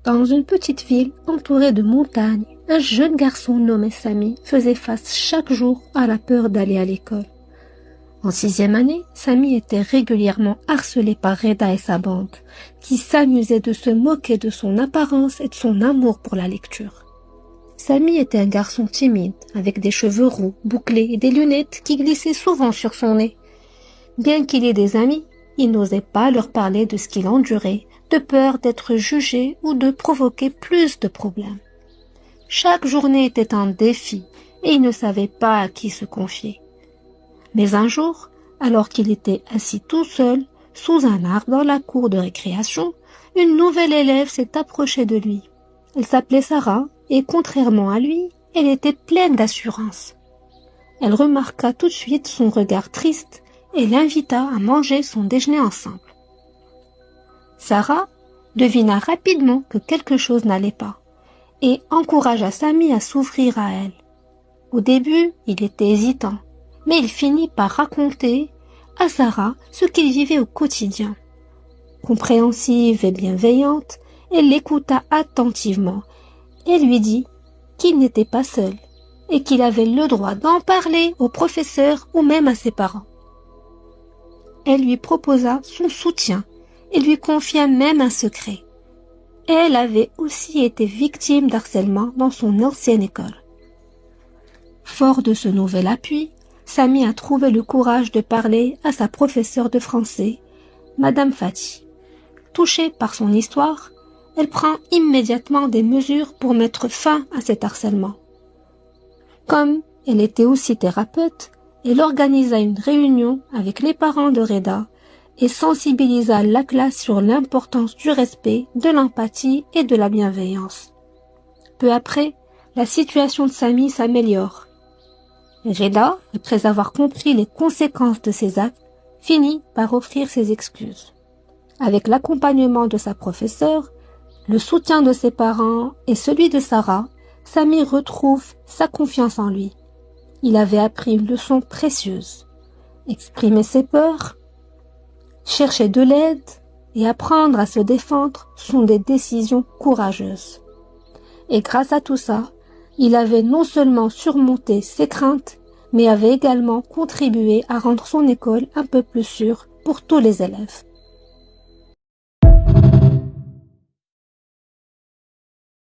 Dans une petite ville entourée de montagnes, un jeune garçon nommé Sami faisait face chaque jour à la peur d'aller à l'école. En 6e année, Sami était régulièrement harcelé par Reda et sa bande, qui s'amusaient de se moquer de son apparence et de son amour pour la lecture. Sami était un garçon timide, avec des cheveux roux, bouclés et des lunettes qui glissaient souvent sur son nez. Bien qu'il ait des amis, il n'osait pas leur parler de ce qu'il endurait, de peur d'être jugé ou de provoquer plus de problèmes. Chaque journée était un défi et il ne savait pas à qui se confier. Mais un jour, alors qu'il était assis tout seul, sous un arbre dans la cour de récréation, une nouvelle élève s'est approchée de lui. Elle s'appelait Sarah et, contrairement à lui, elle était pleine d'assurance. Elle remarqua tout de suite son regard triste et l'invita à manger son déjeuner ensemble. Sarah devina rapidement que quelque chose n'allait pas et encouragea Sami à s'ouvrir à elle. Au début, il était hésitant, mais il finit par raconter à Sarah ce qu'il vivait au quotidien. Compréhensive et bienveillante, elle l'écouta attentivement et lui dit qu'il n'était pas seul et qu'il avait le droit d'en parler au professeur ou même à ses parents. Elle lui proposa son soutien et lui confia même un secret. Elle avait aussi été victime d'harcèlement dans son ancienne école. Fort de ce nouvel appui, Sami a trouvé le courage de parler à sa professeure de français, Madame Fati. Touchée par son histoire, elle prend immédiatement des mesures pour mettre fin à cet harcèlement. Comme elle était aussi thérapeute, elle organisa une réunion avec les parents de Reda et sensibilisa la classe sur l'importance du respect, de l'empathie et de la bienveillance. Peu après, la situation de Sami s'améliore. Reda, après avoir compris les conséquences de ses actes, finit par offrir ses excuses. Avec l'accompagnement de sa professeure, le soutien de ses parents et celui de Sarah, Sami retrouve sa confiance en lui. Il avait appris une leçon précieuse. Exprimer ses peurs, chercher de l'aide et apprendre à se défendre sont des décisions courageuses. Et grâce à tout ça, il avait non seulement surmonté ses craintes, mais avait également contribué à rendre son école un peu plus sûre pour tous les élèves.